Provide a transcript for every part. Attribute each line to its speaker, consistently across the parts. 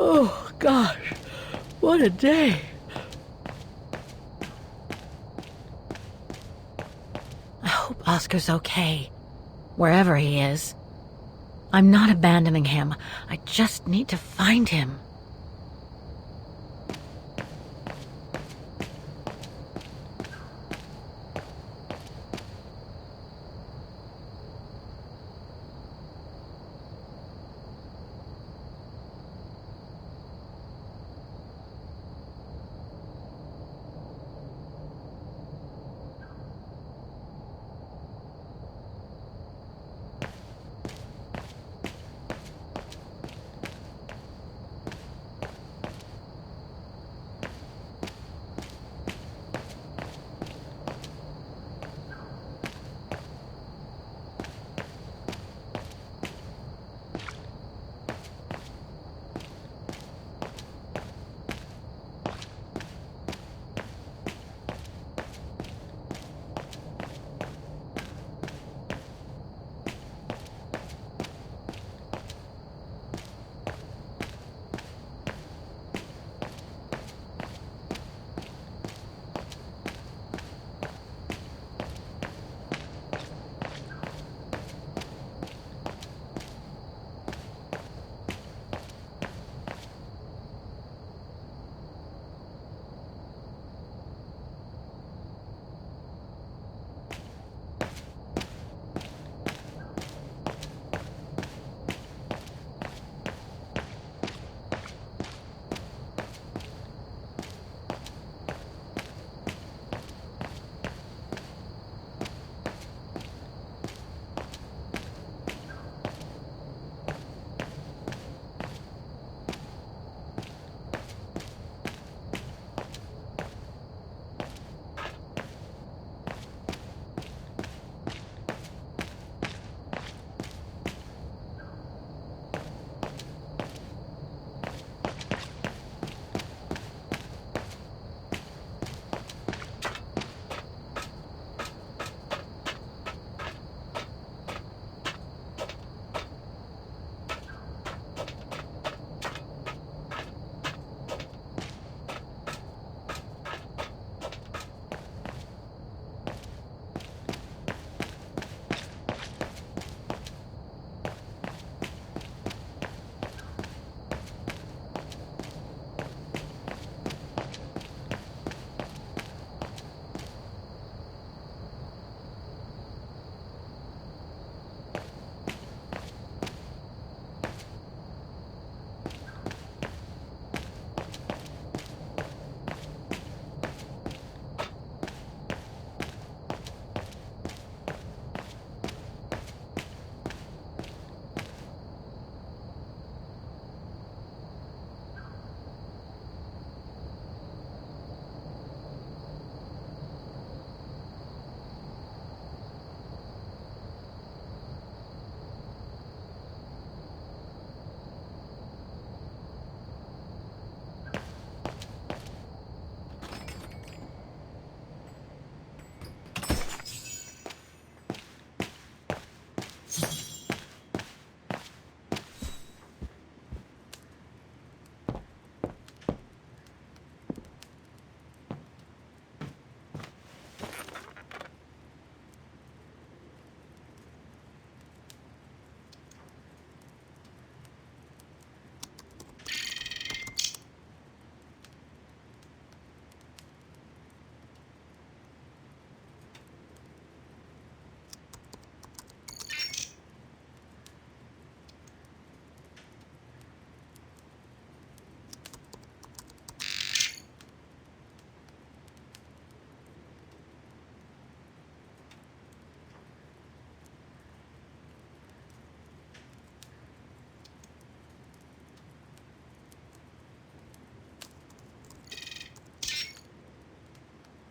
Speaker 1: Oh, gosh, what a day. I hope Oscar's okay, wherever he is. I'm not abandoning him. I just need to find him.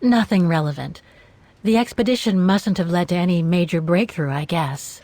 Speaker 1: Nothing relevant. The expedition mustn't have led to any major breakthrough, I guess.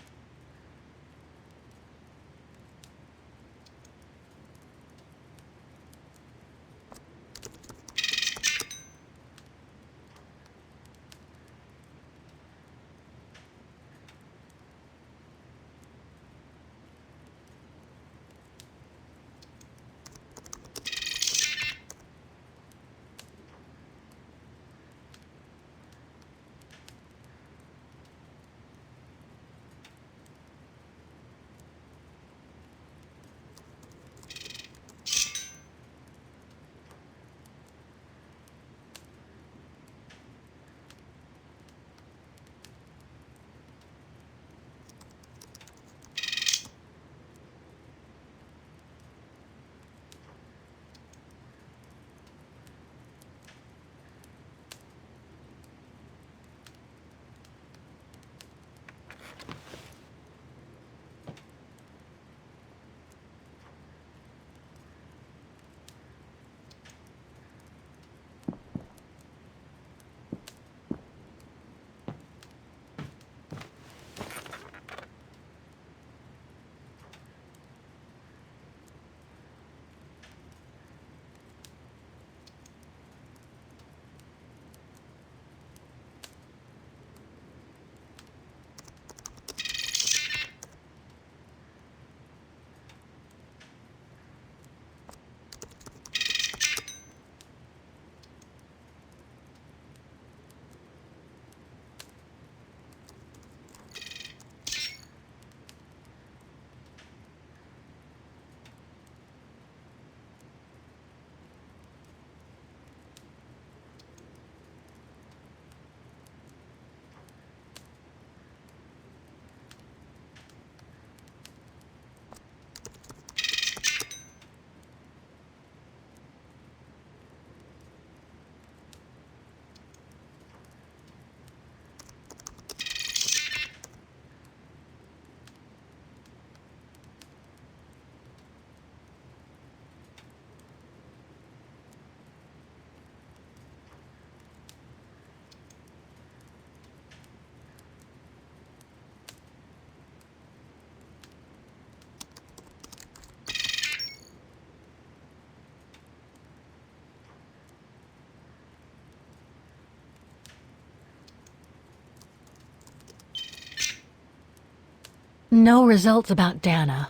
Speaker 1: No results about Dana.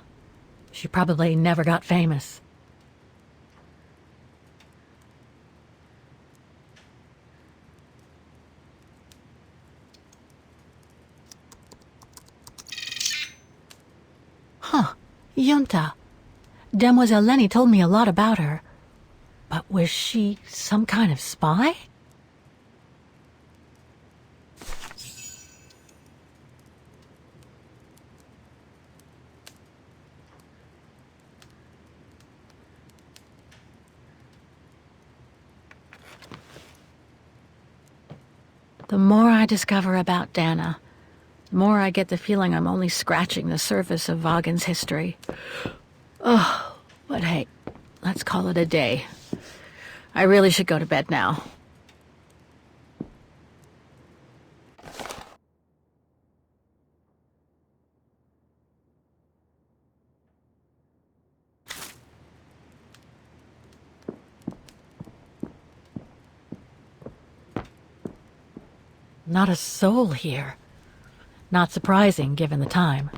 Speaker 1: She probably never got famous. Huh. Yunta. Demoiselle Lenny told me a lot about her. But was she some kind of spy? The more I discover about Dana, the more I get the feeling I'm only scratching the surface of Vaughan's history. Oh, but hey, let's call it a day. I really should go to bed now. Not a soul here. Not surprising, given the time.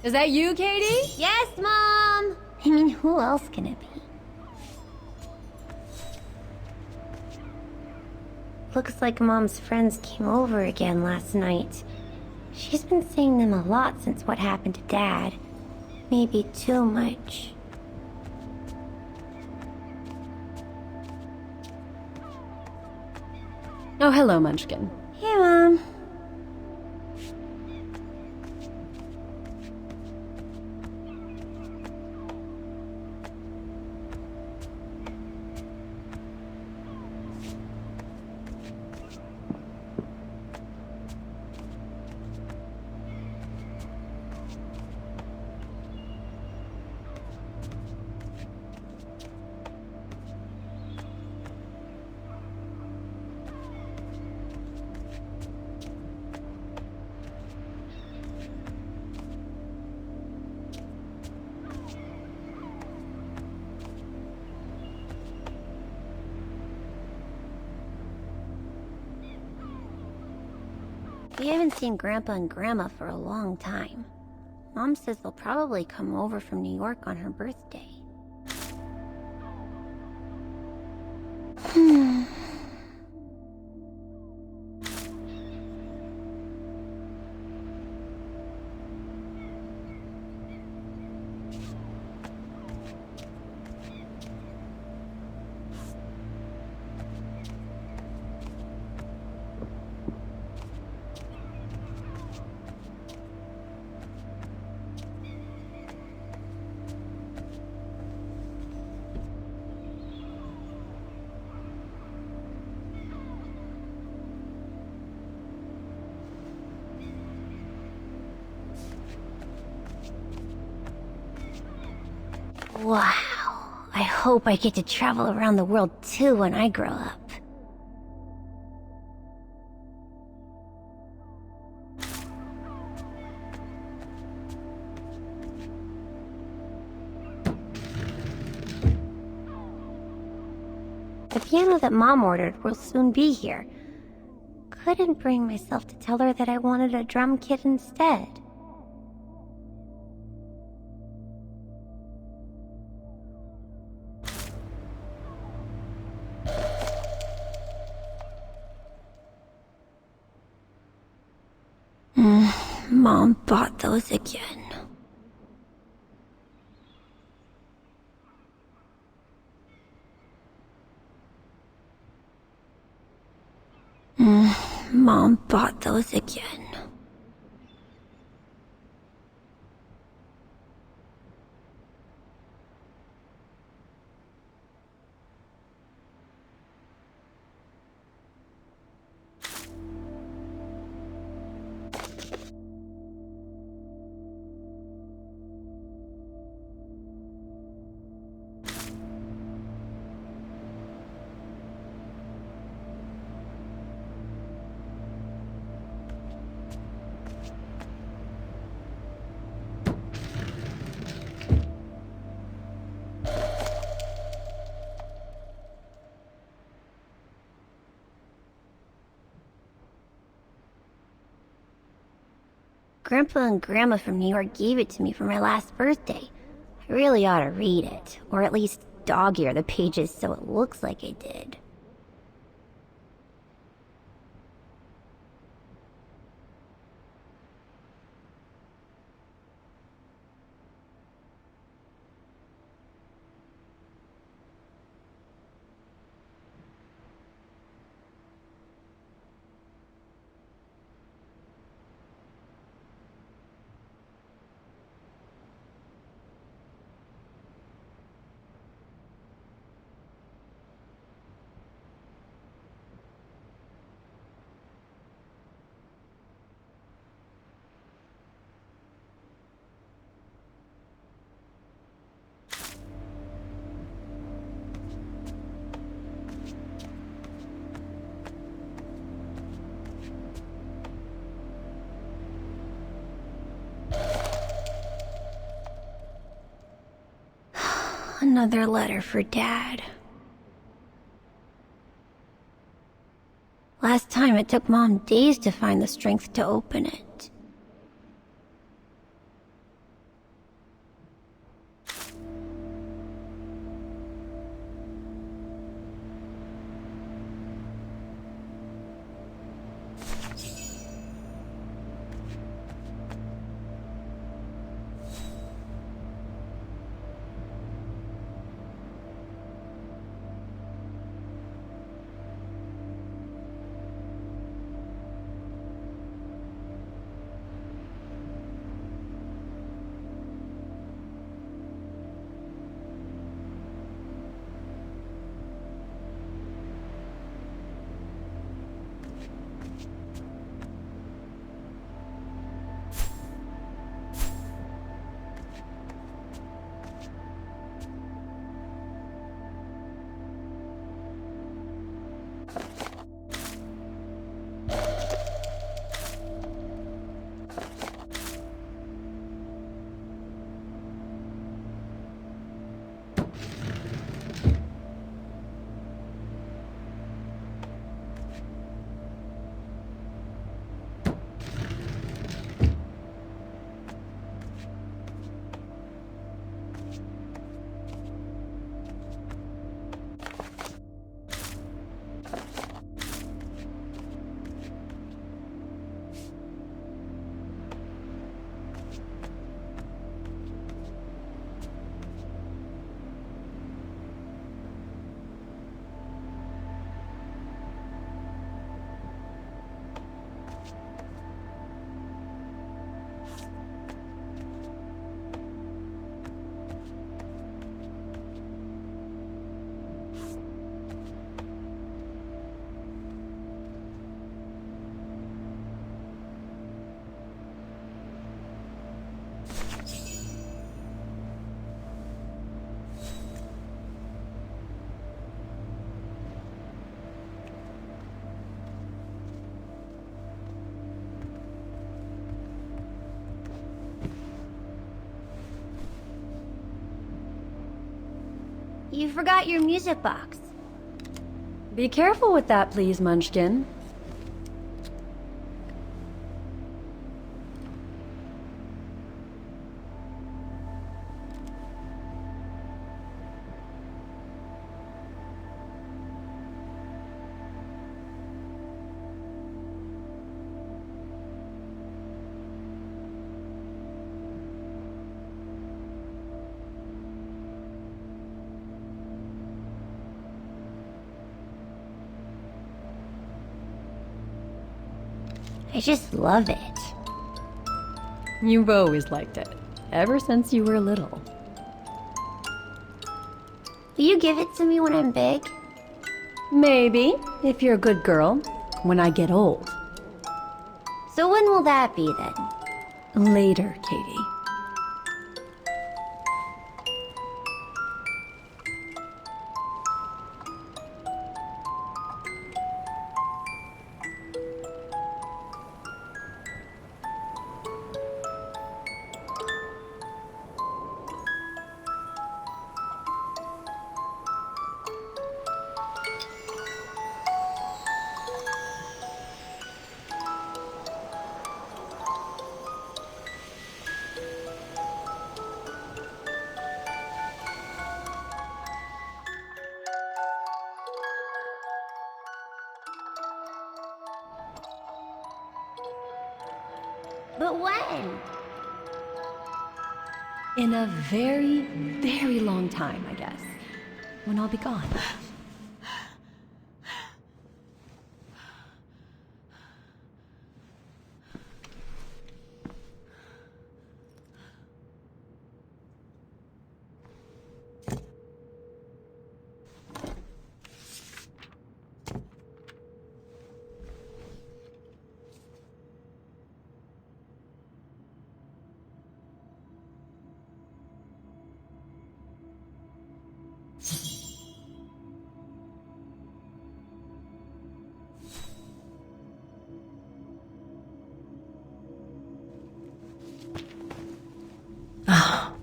Speaker 2: Is that you, Katie?
Speaker 3: Yes, Mom! I mean, who else can it be? Looks like Mom's friends came over again last night. She's been seeing them a lot since what happened to Dad. Maybe too much.
Speaker 2: Oh, hello, Munchkin.
Speaker 3: Hey, Mom. We haven't seen Grandpa and Grandma for a long time. Mom says they'll probably come over from New York on her birthday. Wow, I hope I get to travel around the world too when I grow up. The piano that Mom ordered will soon be here. Couldn't bring myself to tell her that I wanted a drum kit instead. Mom bought those again. Mom bought those again. Grandpa and Grandma from New York gave it to me for my last birthday. I really ought to read it, or at least dog-ear the pages so it looks like I did. Another letter for Dad. Last time it took Mom days to find the strength to open it. you forgot your music box.
Speaker 2: Be careful with that, please, Munchkin.
Speaker 3: I just love it.
Speaker 2: You've always liked it, ever since you were little.
Speaker 3: Will you give it to me when I'm big?
Speaker 2: Maybe, if you're a good girl, when I get old.
Speaker 3: So when will that be then?
Speaker 2: Later, Katie.
Speaker 3: But when?
Speaker 2: In a very, very long time, I guess. When I'll be gone.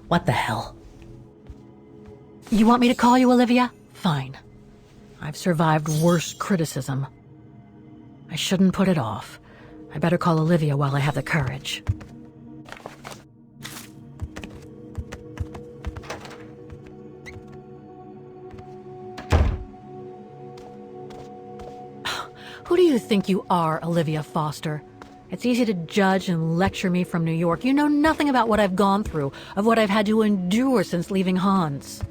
Speaker 1: What the hell? You want me to call you Olivia? Fine. I've survived worse criticism. I shouldn't put it off. I better call Olivia while I have the courage. Who do you think you are, Olivia Foster? It's easy to judge and lecture me from New York. You know nothing about what I've gone through, of what I've had to endure since leaving Hans.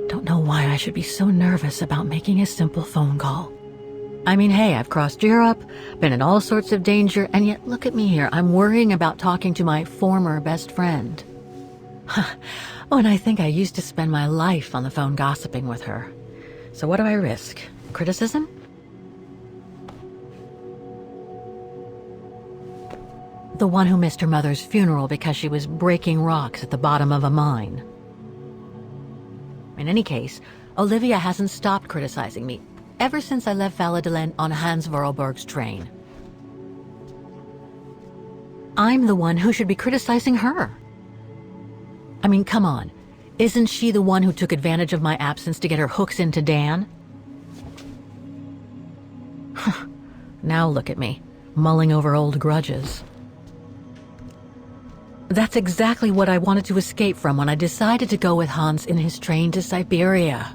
Speaker 1: Don't know why I should be so nervous about making a simple phone call. I mean, hey, I've crossed Europe, been in all sorts of danger, and yet look at me here. I'm worrying about talking to my former best friend. Oh, and I think I used to spend my life on the phone gossiping with her. So what do I risk? Criticism? The one who missed her mother's funeral because she was breaking rocks at the bottom of a mine. In any case, Olivia hasn't stopped criticizing me ever since I left Valladolid on Hans Vorarlberg's train. I'm the one who should be criticizing her. I mean, come on. Isn't she the one who took advantage of my absence to get her hooks into Dan? Now look at me, mulling over old grudges. That's exactly what I wanted to escape from when I decided to go with Hans in his train to Syberia.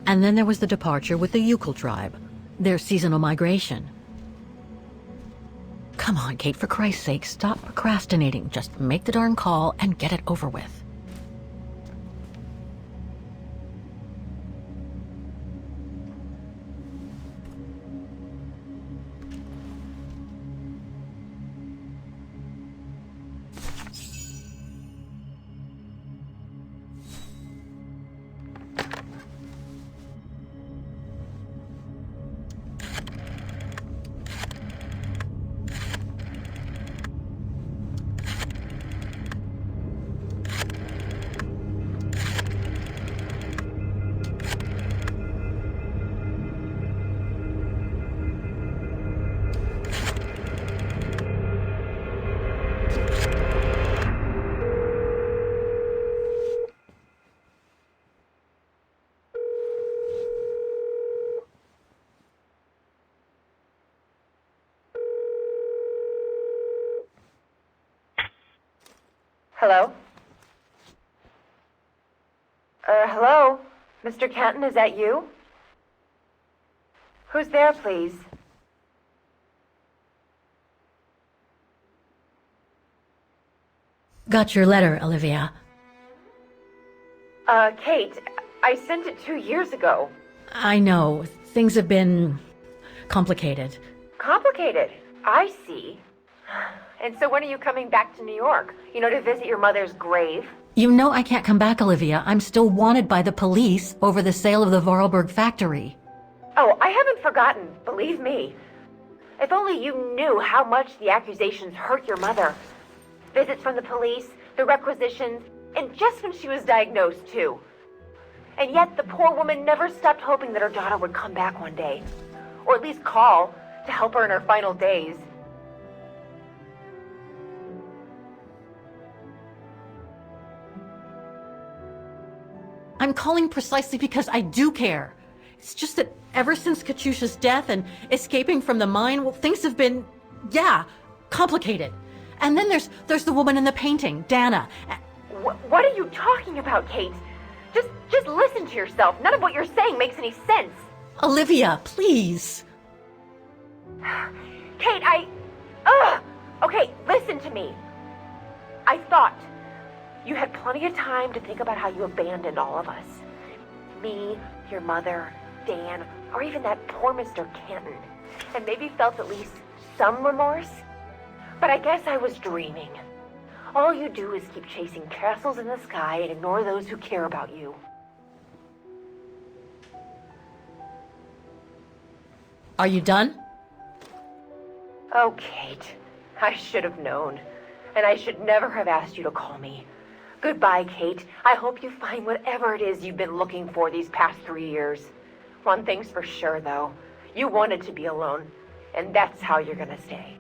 Speaker 1: And then there was the departure with the Yukon tribe, their seasonal migration. Come on, Kate, for Christ's sake, stop procrastinating. Just make the darn call and get it over with.
Speaker 4: Hello? Hello? Mr. Kenton, is that you? Who's there, please?
Speaker 1: Got your letter, Olivia.
Speaker 4: Kate, I sent it 2 years ago.
Speaker 1: I know. Things have been complicated.
Speaker 4: Complicated. I see. And so when are you coming back to New York? To visit your mother's grave?
Speaker 1: You know I can't come back, Olivia. I'm still wanted by the police over the sale of the Vorarlberg factory.
Speaker 4: Oh, I haven't forgotten, believe me. If only you knew how much the accusations hurt your mother. Visits from the police, the requisitions, and just when she was diagnosed, too. And yet the poor woman never stopped hoping that her daughter would come back one day. Or at least call to help her in her final days.
Speaker 1: I'm calling precisely because I do care. It's just that ever since Katyusha's death and escaping from the mine, well, things have been, complicated. And then there's the woman in the painting, Dana.
Speaker 4: What are you talking about, Kate? Just listen to yourself. None of what you're saying makes any sense.
Speaker 1: Olivia, please.
Speaker 4: Kate, Okay, listen to me. I thought you had plenty of time to think about how you abandoned all of us. Me, your mother, Dan, or even that poor Mr. Kenton. And maybe felt at least some remorse. But I guess I was dreaming. All you do is keep chasing castles in the sky and ignore those who care about you.
Speaker 1: Are you done?
Speaker 4: Oh, Kate, I should have known. And I should never have asked you to call me. Goodbye, Kate. I hope you find whatever it is you've been looking for these past 3 years. One thing's for sure, though. You wanted to be alone. And that's how you're gonna stay.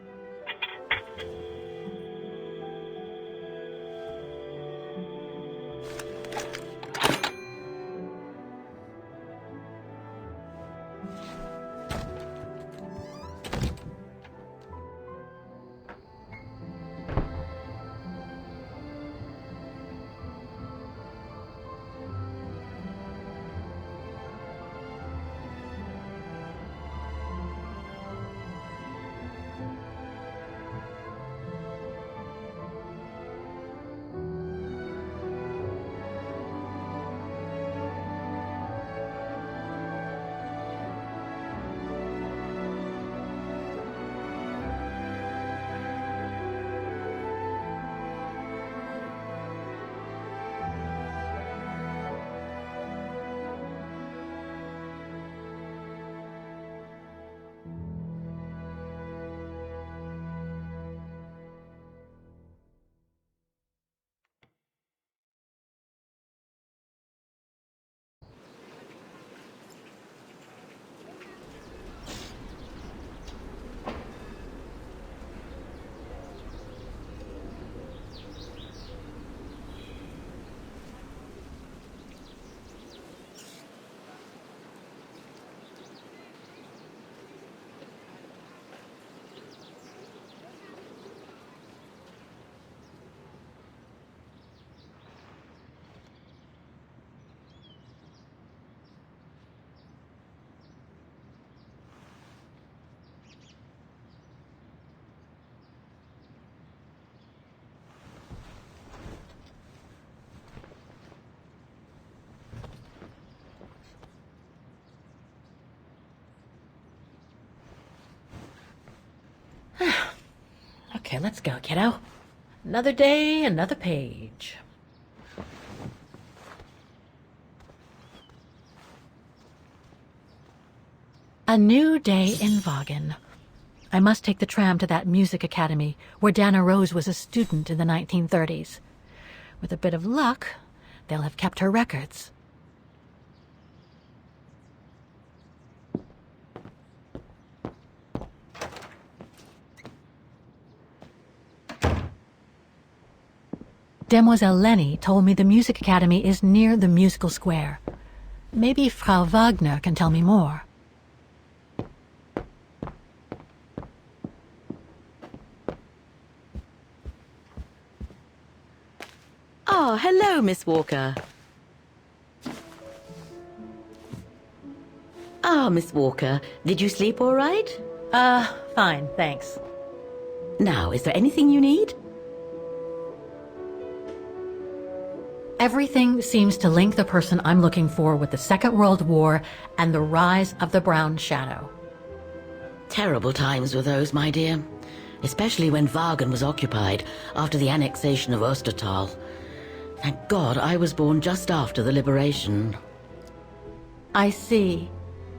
Speaker 1: Okay, let's go, kiddo. Another day, another page. A new day in Vaughan. I must take the tram to that music academy where Dana Rose was a student in the 1930s. With a bit of luck, they'll have kept her records. Demoiselle Lenny told me the music academy is near the musical square. Maybe Frau Wagner can tell me more.
Speaker 5: Ah, hello, Miss Walker. Ah, Miss Walker, did you sleep all right?
Speaker 1: Fine, thanks.
Speaker 5: Now, is there anything you need?
Speaker 1: Everything seems to link the person I'm looking for with the Second World War and the rise of the Brown Shadow.
Speaker 5: Terrible times were those, my dear. Especially when Wagen was occupied after the annexation of Ostertal. Thank God I was born just after the liberation.
Speaker 1: I see.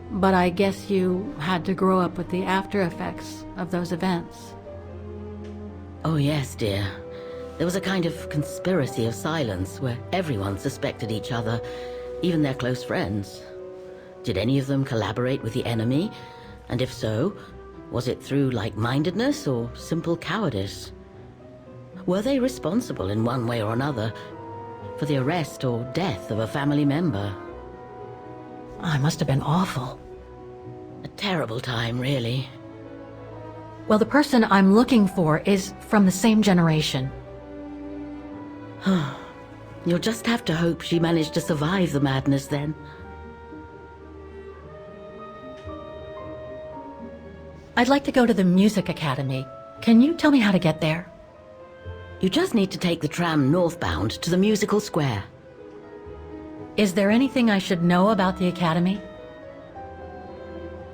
Speaker 1: But I guess you had to grow up with the after effects of those events.
Speaker 5: Oh yes, dear. There was a kind of conspiracy of silence where everyone suspected each other, even their close friends. Did any of them collaborate with the enemy? And if so, was it through like-mindedness or simple cowardice? Were they responsible in one way or another for the arrest or death of a family member?
Speaker 1: I must have been awful.
Speaker 5: A terrible time, really.
Speaker 1: Well, the person I'm looking for is from the same generation.
Speaker 5: You'll just have to hope she managed to survive the madness then.
Speaker 1: I'd like to go to the Music Academy. Can you tell me how to get there?
Speaker 5: You just need to take the tram northbound to the musical square.
Speaker 1: Is there anything I should know about the Academy?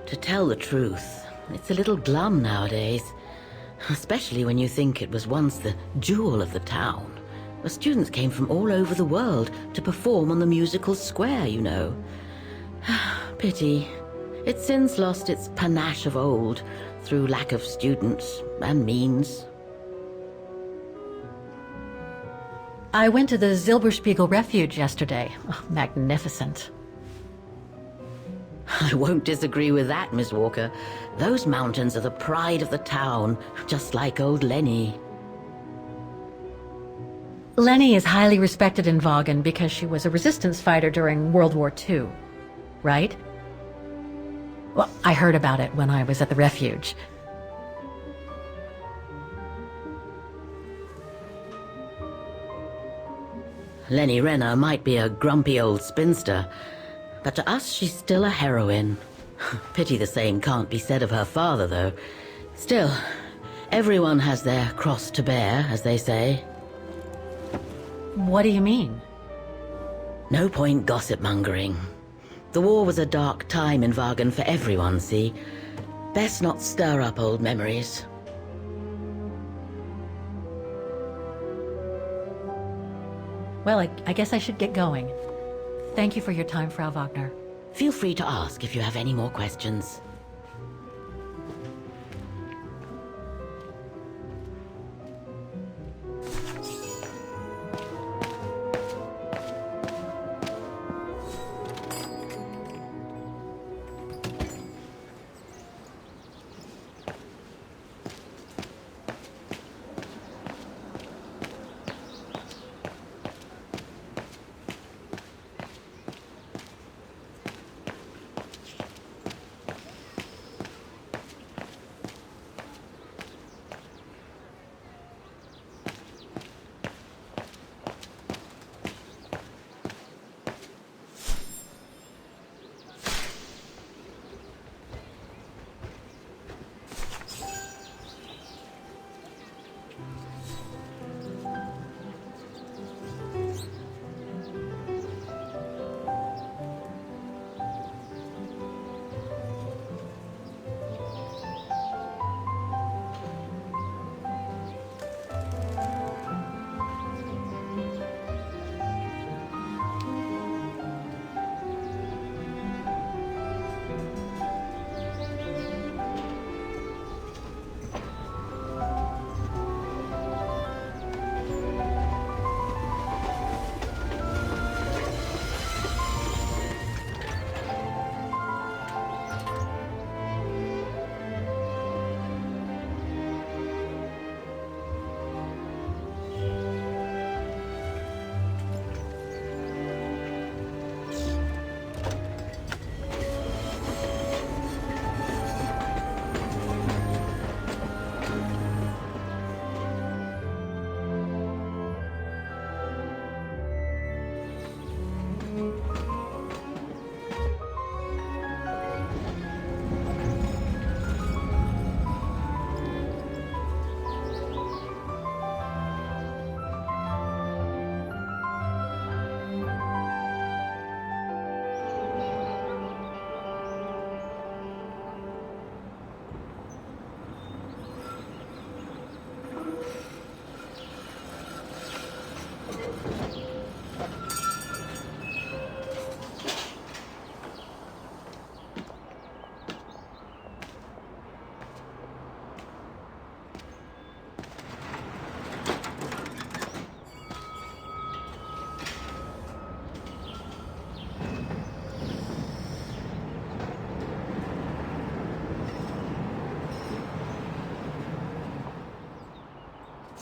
Speaker 5: To tell the truth, it's a little glum nowadays. Especially when you think it was once the jewel of the town. The students came from all over the world to perform on the musical square, you know. Pity. It's since lost its panache of old through lack of students and means.
Speaker 1: I went to the Zilberspiegel Refuge yesterday. Oh, magnificent.
Speaker 5: I won't disagree with that, Miss Walker. Those mountains are the pride of the town, just like old Lenny.
Speaker 1: Lenny is highly respected in Wagen because she was a resistance fighter during World War II, right? Well, I heard about it when I was at the refuge.
Speaker 5: Lenny Renner might be a grumpy old spinster, but to us she's still a heroine. Pity the same can't be said of her father, though. Still, everyone has their cross to bear, as they say.
Speaker 1: What do you mean?
Speaker 5: No point gossip-mongering. The war was a dark time in Wagen for everyone, see? Best not stir up old memories.
Speaker 1: Well, I guess I should get going. Thank you for your time, Frau Wagner.
Speaker 5: Feel free to ask if you have any more questions.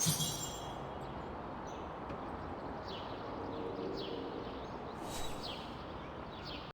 Speaker 3: What?